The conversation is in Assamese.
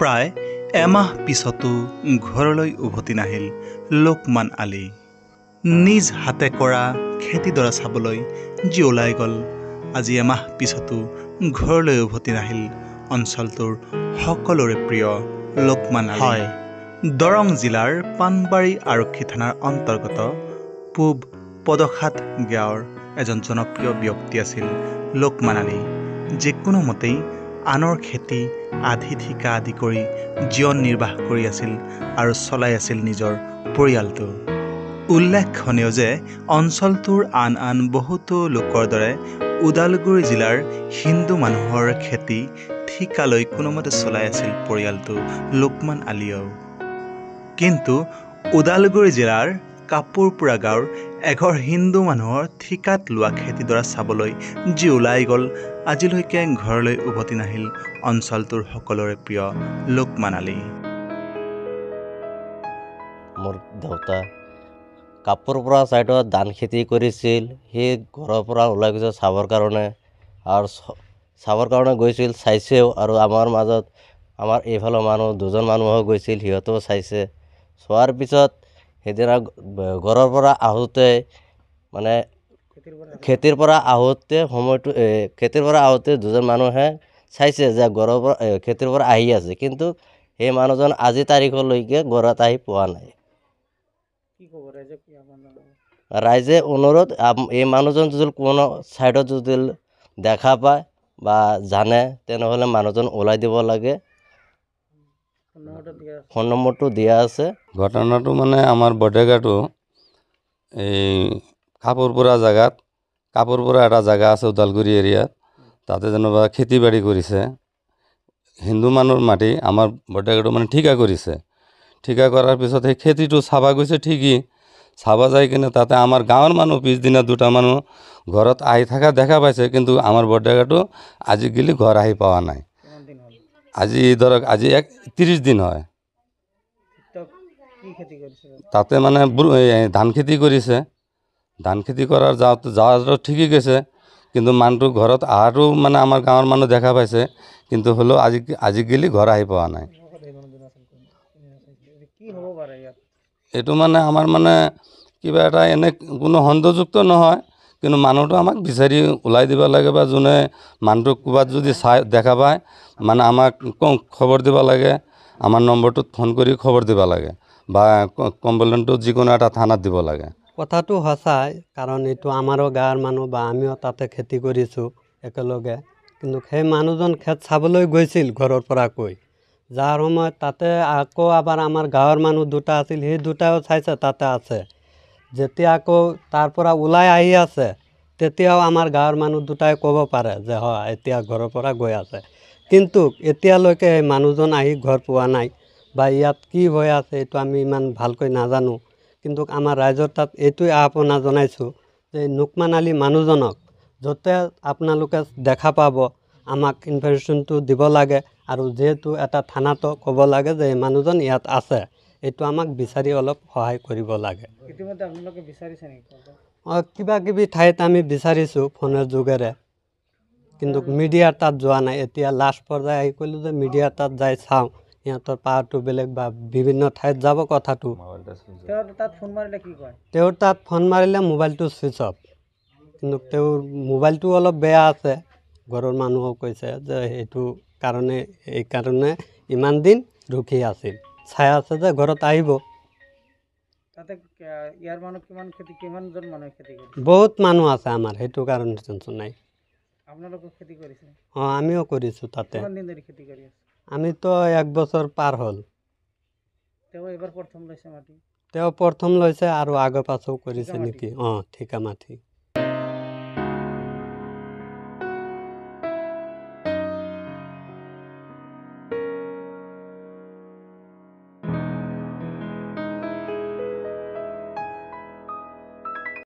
প্ৰায় এমাহ পিছতো ঘৰলৈ উভতি নাহিল লোকমান আলী। নিজ হাতে কৰা খেতিডৰা চাবলৈ যি ওলাই গ'ল, আজি এমাহ পিছতো ঘৰলৈ উভতি নাহিল অঞ্চলটোৰ সকলোৰে প্ৰিয় লোকমান আলী। হয়, দৰং জিলাৰ পাণবাৰী আৰক্ষী থানাৰ অন্তৰ্গত পূব পদখাত গাঁৱৰ এজন জনপ্ৰিয় ব্যক্তি আছিল লোকমান আলী। যিকোনো মতেই আনৰ খেতি আধি ঠিকা আদি কৰি জীৱন নিৰ্বাহ কৰি আছিল আৰু চলাই আছিল নিজৰ পৰিয়ালটো। উল্লেখনীয় যে অঞ্চলটোৰ আন বহুতো লোকৰ দৰে ওদালগুৰি জিলাৰ হিন্দু মানুহৰ খেতি ঠিকালৈ কোনোমতে চলাই আছিল পৰিয়ালটো লোকমান আলীয়েও। কিন্তু ওদালগুৰি জিলাৰ কাপুৰপুৰা গাঁৱৰ এঘৰ হিন্দু মানুহৰ ঠিকাত লোৱা খেতিডৰা চাবলৈ যি ওলাই গ'ল, আজিলৈকে ঘৰলৈ উভতি নাহিল অঞ্চলটোৰ সকলোৰে প্ৰিয় লোকমান আলী। মোৰ দেউতা কাপুৰপুৰা ছাইডত ধান খেতি কৰিছিল। সি ঘৰৰ পৰা ওলাই গৈছে চাবৰ কাৰণে, আৰু চাবৰ কাৰণে গৈছিল, চাইছেও। আৰু আমাৰ মাজত আমাৰ এইফালৰ মানুহ দুজন মানুহো গৈছিল, সিহঁতেও চাইছে। চোৱাৰ পিছত সেইদিনা ঘৰৰ পৰা আহোঁতে মানে খেতিৰ পৰা আহোঁতে দুজন মানুহে চাইছে যে ঘৰৰ পৰা খেতিৰ পৰা আহি আছে, কিন্তু সেই মানুহজন আজি তাৰিখলৈকে ঘৰত আহি পোৱা নাই। ৰাইজে অনুৰোধ, এই মানুহজন যদি কোনো ছাইডত যদি দেখা পায় বা জানে, তেনেহ'লে মানুহজন ওলাই দিব লাগে। ফোন নম্বৰটো দিয়া আছে। ঘটনাটো মানে আমাৰ বৰডেগাটো এই কাপুৰপুৰা জেগাত, কাপুৰপুৰা এটা জেগা আছে ওদালগুৰি এৰিয়াত, তাতে যেনিবা খেতি বাতি কৰিছে। হিন্দু মানুহৰ মাটি আমাৰ বৰডেগাটো মানে ঠিকা কৰিছে। ঠিকা কৰাৰ পিছত সেই খেতিটো চাবা গৈছে ঠিকই, চাবা যাই কিনে তাতে আমাৰ গাঁৱৰ মানুহ পিছদিনা দুটা মানুহ ঘৰত আহি থকা দেখা পাইছে, কিন্তু আমাৰ বৰডেগাটো আজি গেলি ঘৰ আহি পোৱা নাই। আজি ধৰক আজি 30 দিন হয়। তাতে মানে ধান খেতি কৰিছে। ধান খেতি কৰাৰ যাওঁতে ঠিকই গৈছে, কিন্তু মানুহটো ঘৰত অহাটো মানে আমাৰ গাঁৱৰ মানুহ দেখা পাইছে, কিন্তু হ'লেও আজি গেলি ঘৰ আহি পোৱা নাই। এইটো মানে আমাৰ মানে কিবা এটা এনে কোনো সন্দেহযুক্ত নহয়, কিন্তু মানুহটো আমাক বিচাৰি ওলাই দিব লাগে, বা যোনে মানুহটোক ক'ৰবাত যদি দেখা পায় মানে আমাক খবৰ দিব লাগে। আমাৰ নম্বৰটোত ফোন কৰি খবৰ দিব লাগে, বা কমপ্লেইনটো যিকোনো এটা থানাত দিব লাগে। কথাটো সঁচাই, কাৰণ এইটো আমাৰো গাঁৱৰ মানুহ, বা আমিও তাতে খেতি কৰিছোঁ একেলগে। কিন্তু সেই মানুহজন খেত চাবলৈ গৈছিল ঘৰৰ পৰা কৈ, যাৰ সময়ত তাতে আকৌ আবাৰ আমাৰ গাঁৱৰ মানুহ দুটা আছিল, সেই দুটাও চাইছে তাতে আছে। যেতিয়া আকৌ তাৰ পৰা ওলাই আহি আছে, তেতিয়াও আমাৰ গাঁৱৰ মানুহ দুটাই ক'ব পাৰে যে হয় এতিয়া ঘৰৰ পৰা গৈ আছে। কিন্তু এতিয়ালৈকে এই মানুহজন আহি ঘৰ পোৱা নাই, বা ইয়াত কি হৈ আছে এইটো আমি ইমান ভালকৈ নাজানো। কিন্তু আমাৰ ৰাইজৰ তাত এইটোৱে আহ্বান জনাইছোঁ যে লোকমান আলী মানুহজনক য'তে আপোনালোকে দেখা পাব আমাক ইনফৰমেশ্যনটো দিব লাগে, আৰু যিহেতু এটা থানাতো ক'ব লাগে যে এই মানুহজন ইয়াত আছে, এইটো আমাক বিচাৰি অলপ সহায় কৰিব লাগে। ইতিমধ্যে আপোনালোকে বিচাৰিছে নেকি? কিবা কিবি ঠাইত আমি বিচাৰিছোঁ ফোনৰ যোগেৰে, কিন্তু মিডিয়াৰ তাত যোৱা নাই। এতিয়া লাষ্ট পৰ্যায়ে আহি ক'লোঁ যে মিডিয়াৰ তাত যাই চাওঁ, সিহঁতৰ পাৱাৰটো বেলেগ বা বিভিন্ন ঠাইত যাব কথাটো। তেওঁৰ তাত ফোন মাৰিলে মোবাইলটো ছুইচ অফ, কিন্তু তেওঁৰ মোবাইলটো অলপ বেয়া আছে। ঘৰৰ মানুহো কৈছে যে এইকাৰণে ইমান দিন ৰখি আছিল, চাই আছে যে ঘৰত আহিব। বহুত মানুহ আছে আমাৰ, সেইটো কাৰণে টেনশ্যন নাই। অঁ, আমিও কৰিছোঁ তাতে। আমিতো 1 বছৰ পাৰ হ'ল। তেওঁ প্ৰথম লৈছে আৰু আগে পাছেও কৰিছে নেকি। অঁ, ঠিকা মাটি।